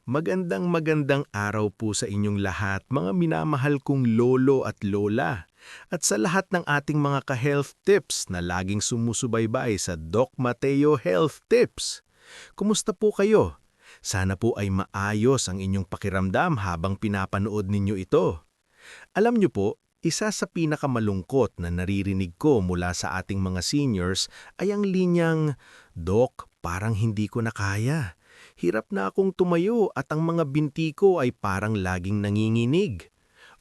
Magandang araw po sa inyong lahat, mga minamahal kong lolo at lola. At sa lahat ng ating mga ka-health tips na laging sumusubaybay sa Doc Mateo Health Tips. Kumusta po kayo? Sana po ay maayos ang inyong pakiramdam habang pinapanood ninyo ito. Alam niyo po, isa sa pinakamalungkot na naririnig ko mula sa ating mga seniors ay ang linyang, "Doc, parang hindi ko na kaya. Hirap na akong tumayo at ang mga binti ko ay parang laging nanginginig."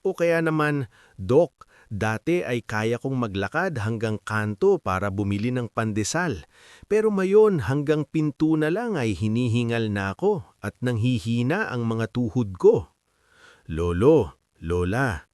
O kaya naman, "Doc, dati ay kaya kong maglakad hanggang kanto para bumili ng pandesal. Pero mayon hanggang pinto na lang ay hinihingal na ako at nanghihina ang mga tuhod ko." Lolo, lola,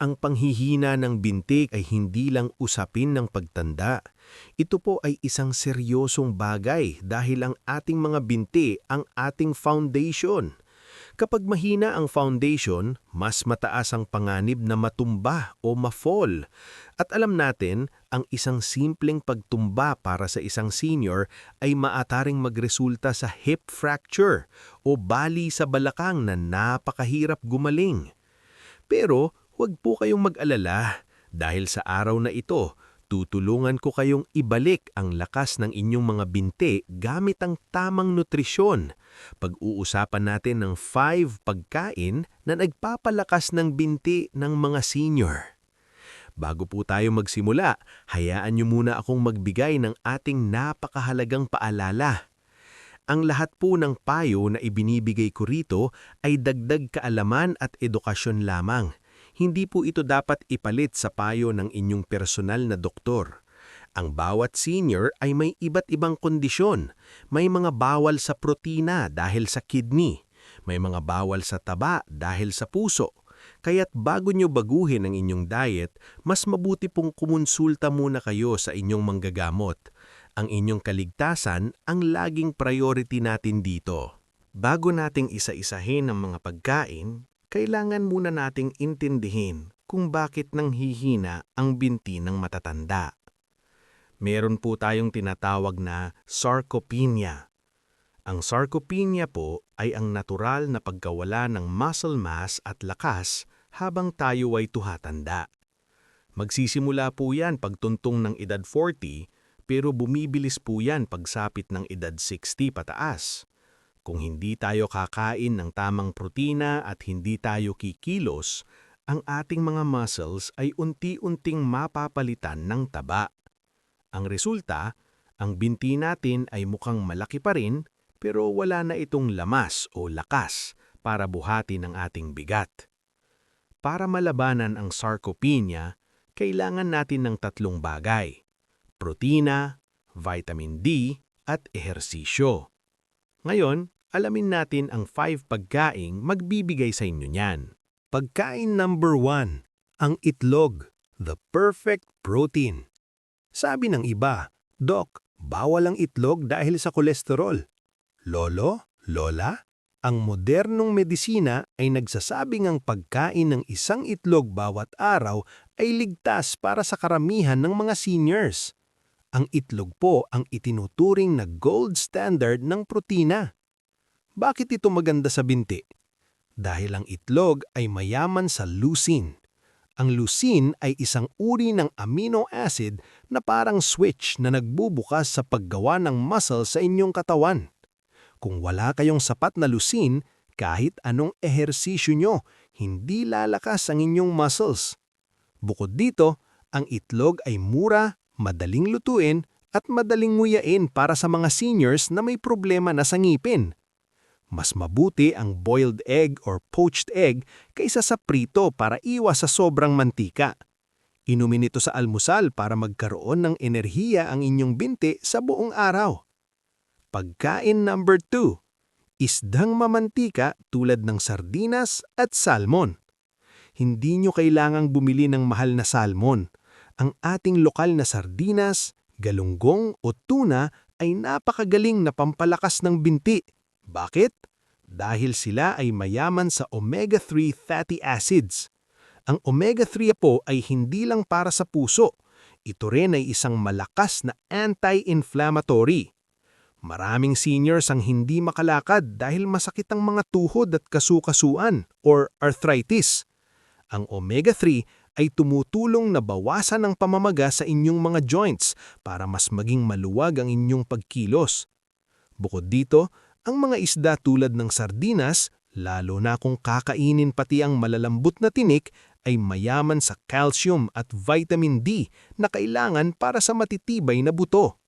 ang panghihina ng binti ay hindi lang usapin ng pagtanda. Ito po ay isang seryosong bagay dahil ang ating mga binti ang ating foundation. Kapag mahina ang foundation, mas mataas ang panganib na matumba o ma-fall. At alam natin, ang isang simpleng pagtumba para sa isang senior ay maataring magresulta sa hip fracture o bali sa balakang na napakahirap gumaling. Pero huwag po kayong mag-alala dahil sa araw na ito, tutulungan ko kayong ibalik ang lakas ng inyong mga binti gamit ang tamang nutrisyon. Pag-uusapan natin ng 5 pagkain na nagpapalakas ng binti ng mga senior. Bago po tayo magsimula, hayaan niyo muna akong magbigay ng ating napakahalagang paalala. Ang lahat po ng payo na ibinibigay ko rito ay dagdag kaalaman at edukasyon lamang. Hindi po ito dapat ipalit sa payo ng inyong personal na doktor. Ang bawat senior ay may iba't ibang kondisyon. May mga bawal sa protina dahil sa kidney. May mga bawal sa taba dahil sa puso. Kaya't bago nyo baguhin ang inyong diet, mas mabuti pong kumonsulta muna kayo sa inyong manggagamot. Ang inyong kaligtasan ang laging priority natin dito. Bago nating isa-isahin ang mga pagkain, kailangan muna nating intindihin kung bakit nanghihina ang binti ng matatanda. Meron po tayong tinatawag na sarcopenia. Ang sarcopenia po ay ang natural na pagkawala ng muscle mass at lakas habang tayo ay tuhatanda. Magsisimula po yan pagtuntong ng edad 40, pero bumibilis po yan pagsapit ng edad 60 pataas. Kung hindi tayo kakain ng tamang protina at hindi tayo kikilos, ang ating mga muscles ay unti-unting mapapalitan ng taba. Ang resulta, ang binti natin ay mukhang malaki pa rin pero wala na itong lamas o lakas para buhatin ang ating bigat. Para malabanan ang sarcopenia, kailangan natin ng 3 bagay: protina, vitamin D, at ehersisyo. Ngayon, alamin natin ang 5 pagkaing magbibigay sa inyo niyan. Pagkain number 1, ang itlog, the perfect protein. Sabi ng iba, "Doc, bawal ang itlog dahil sa kolesterol." Lolo, lola, ang modernong medisina ay nagsasabing ang pagkain ng isang itlog bawat araw ay ligtas para sa karamihan ng mga seniors. Ang itlog po ang itinuturing na gold standard ng protina. Bakit ito maganda sa binti? Dahil ang itlog ay mayaman sa leucine. Ang leucine ay isang uri ng amino acid na parang switch na nagbubukas sa paggawa ng muscle sa inyong katawan. Kung wala kayong sapat na leucine, kahit anong ehersisyo nyo, hindi lalakas ang inyong muscles. Bukod dito, ang itlog ay mura, madaling lutuin, at madaling nguyain para sa mga seniors na may problema na sa ngipin. Mas mabuti ang boiled egg or poached egg kaysa sa prito para iwas sa sobrang mantika. Inumin ito sa almusal para magkaroon ng enerhiya ang inyong binti sa buong araw. Pagkain number 2, isdang mamantika tulad ng sardinas at salmon. Hindi nyo kailangang bumili ng mahal na salmon. Ang ating lokal na sardinas, galunggong o tuna ay napakagaling na pampalakas ng binti. Bakit? Dahil sila ay mayaman sa omega-3 fatty acids. Ang omega-3 po ay hindi lang para sa puso. Ito rin ay isang malakas na anti-inflammatory. Maraming seniors ang hindi makalakad dahil masakit ang mga tuhod at kasukasuan or arthritis. Ang omega-3 ay tumutulong na bawasan ang pamamaga sa inyong mga joints para mas maging maluwag ang inyong pagkilos. Bukod dito, ang mga isda tulad ng sardinas, lalo na kung kakainin pati ang malalambot na tinik, ay mayaman sa calcium at vitamin D na kailangan para sa matitibay na buto.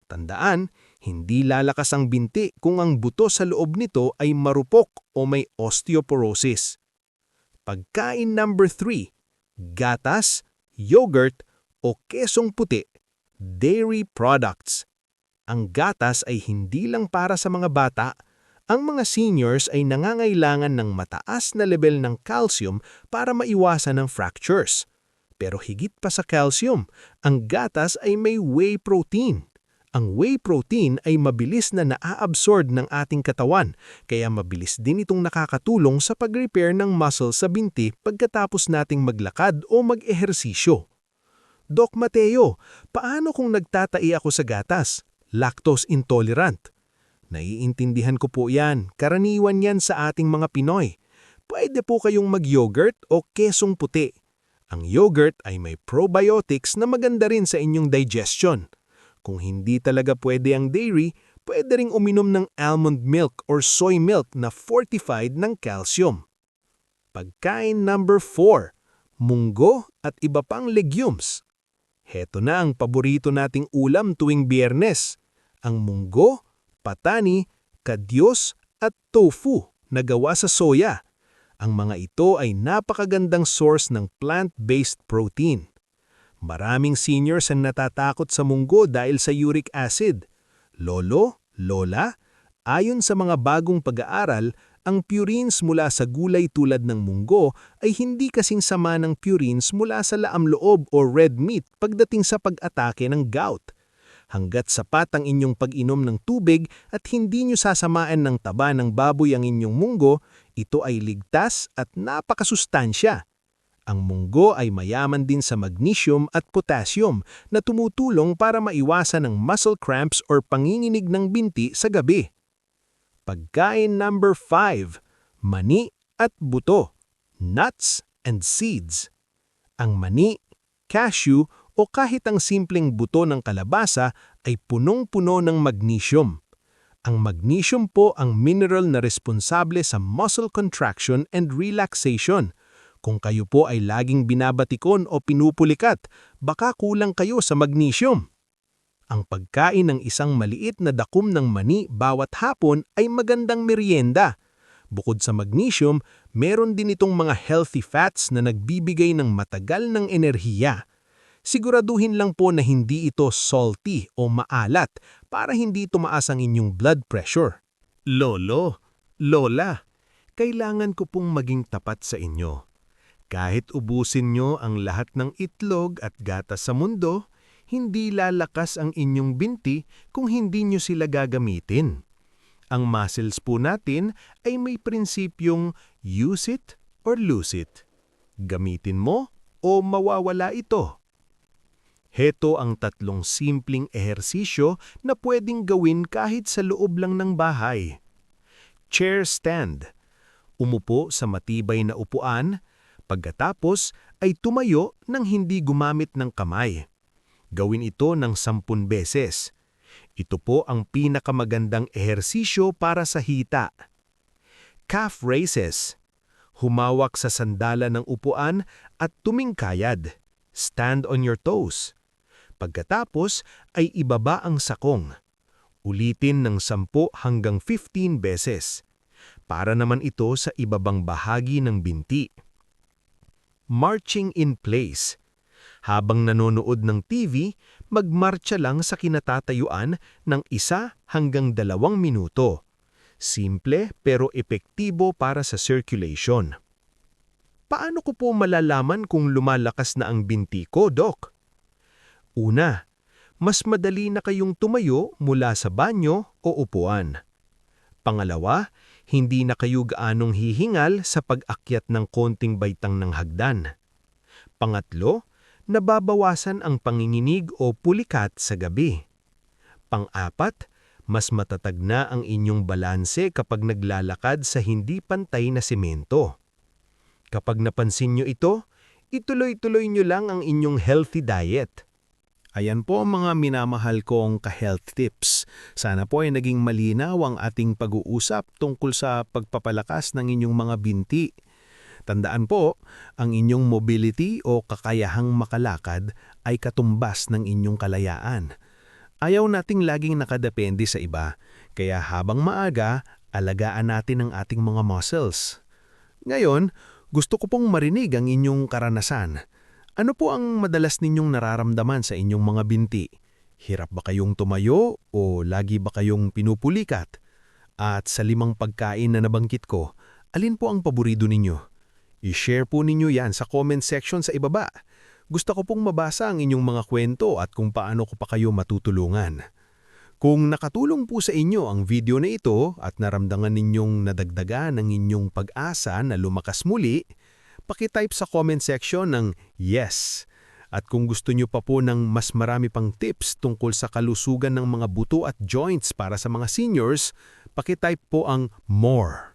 Tandaan, hindi lalakas ang binti kung ang buto sa loob nito ay marupok o may osteoporosis. Pagkain number 3, gatas, yogurt o kesong puti, dairy products. Ang gatas ay hindi lang para sa mga bata. Ang mga seniors ay nangangailangan ng mataas na level ng calcium para maiwasan ang fractures. Pero higit pa sa calcium, ang gatas ay may whey protein. Ang whey protein ay mabilis na naa-absorb ng ating katawan, kaya mabilis din itong nakakatulong sa pag-repair ng muscle sa binti pagkatapos nating maglakad o mag-ehersisyo. Doc Mateo, paano kung nagtatai ako sa gatas? Lactose intolerant. Naiintindihan ko po yan, karaniwan yan sa ating mga Pinoy. Pwede po kayong mag-yogurt o kesong puti. Ang yogurt ay may probiotics na maganda rin sa inyong digestion. Kung hindi talaga pwede ang dairy, pwede ring uminom ng almond milk or soy milk na fortified ng calcium. Pagkain number 4, munggo at iba pang legumes. Heto na ang paborito nating ulam tuwing Biyernes. Ang munggo, patani, kadyos at tofu na gawa sa soya. Ang mga ito ay napakagandang source ng plant-based protein. Maraming seniors ang natatakot sa munggo dahil sa uric acid. Lolo, lola, ayon sa mga bagong pag-aaral, ang purines mula sa gulay tulad ng munggo ay hindi kasing sama ng purines mula sa laam-loob o red meat pagdating sa pag-atake ng gout. Hanggat sapat ang inyong pag-inom ng tubig at hindi nyo sasamaan ng taba ng baboy ang inyong munggo, ito ay ligtas at napakasustansya. Ang munggo ay mayaman din sa magnesium at potassium na tumutulong para maiwasan ang muscle cramps or panginginig ng binti sa gabi. Pagkain number 5, mani at buto, nuts and seeds. Ang mani, cashew o kahit ang simpleng buto ng kalabasa ay punong-puno ng magnesium. Ang magnesium po ang mineral na responsable sa muscle contraction and relaxation. Kung kayo po ay laging binabatikon o pinupulikat, baka kulang kayo sa magnesium. Ang pagkain ng isang maliit na dakum ng mani bawat hapon ay magandang merienda. Bukod sa magnesium, meron din itong mga healthy fats na nagbibigay ng matagal ng enerhiya. Siguraduhin lang po na hindi ito salty o maalat para hindi tumaas ang inyong blood pressure. Lolo, lola, kailangan ko pong maging tapat sa inyo. Kahit ubusin nyo ang lahat ng itlog at gatas sa mundo, hindi lalakas ang inyong binti kung hindi nyo sila gagamitin. Ang muscles po natin ay may prinsipyong use it or lose it. Gamitin mo o mawawala ito. Heto ang 3 simpleng ehersisyo na pwedeng gawin kahit sa loob lang ng bahay. Chair stand. Umupo sa matibay na upuan, pagkatapos ay tumayo nang hindi gumamit ng kamay. Gawin ito ng 10 beses. Ito po ang pinakamagandang ehersisyo para sa hita. Calf raises. Humawak sa sandala ng upuan at tumingkayad. Stand on your toes. Pagkatapos ay ibaba ang sakong. Ulitin ng 10 hanggang 15 beses. Para naman ito sa ibabang bahagi ng binti. Marching in place. Habang nanonood ng TV, magmarcha lang sa kinatatayuan ng 1 hanggang 2 minuto. Simple pero epektibo para sa circulation. Paano ko po malalaman kung lumalakas na ang binti ko, Doc? Una, mas madali na kayong tumayo mula sa banyo o upuan. Pangalawa, hindi na kayo gaanong hihingal sa pag-akyat ng konting baitang ng hagdan. Pangatlo, nababawasan ang panginginig o pulikat sa gabi. Pang-apat, Mas matatag na ang inyong balanse kapag naglalakad sa hindi pantay na semento. Kapag napansin nyo ito, ituloy-tuloy nyo lang ang inyong healthy diet. Ayan po ang mga minamahal kong ka-health tips. Sana po ay naging malinaw ang ating pag-uusap tungkol sa pagpapalakas ng inyong mga binti. Tandaan po, ang inyong mobility o kakayahang makalakad ay katumbas ng inyong kalayaan. Ayaw nating laging nakadepende sa iba, kaya habang maaga, alagaan natin ang ating mga muscles. Ngayon, gusto ko pong marinig ang inyong karanasan. Ano po ang madalas ninyong nararamdaman sa inyong mga binti? Hirap ba kayong tumayo o lagi ba kayong pinupulikat? At sa 5 pagkain na nabanggit ko, alin po ang paborito ninyo? I-share po ninyo yan sa comment section sa ibaba. Gusto ko pong mabasa ang inyong mga kwento at kung paano ko pa kayo matutulungan. Kung nakatulong po sa inyo ang video na ito at naramdaman ninyong nadagdagan ng inyong pag-asa na lumakas muli, paki-type sa comment section ng yes. At kung gusto nyo pa po ng mas marami pang tips tungkol sa kalusugan ng mga buto at joints para sa mga seniors, paki-type po ang more.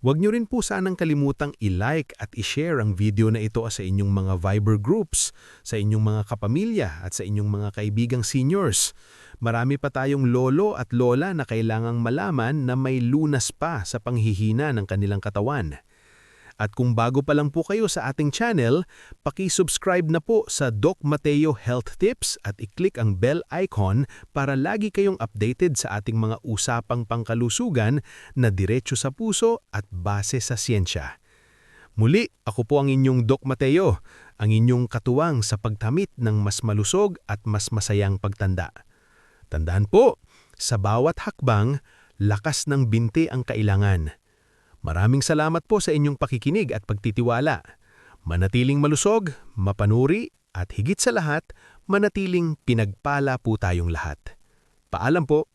Huwag nyo rin po sanang kalimutang i-like at i-share ang video na ito sa inyong mga Viber groups, sa inyong mga kapamilya at sa inyong mga kaibigang seniors. Marami pa tayong lolo at lola na kailangang malaman na may lunas pa sa panghihina ng kanilang katawan. At kung bago pa lang po kayo sa ating channel, paki-subscribe na po sa Doc Mateo Health Tips at i-click ang bell icon para lagi kayong updated sa ating mga usapang pangkalusugan na diretso sa puso at base sa siyensya. Muli, ako po ang inyong Doc Mateo, ang inyong katuwang sa pagtamit ng mas malusog at mas masayang pagtanda. Tandaan po, sa bawat hakbang, lakas ng binti ang kailangan. Maraming salamat po sa inyong pakikinig at pagtitiwala. Manatiling malusog, mapanuri, at higit sa lahat, manatiling pinagpala po tayong lahat. Paalam po!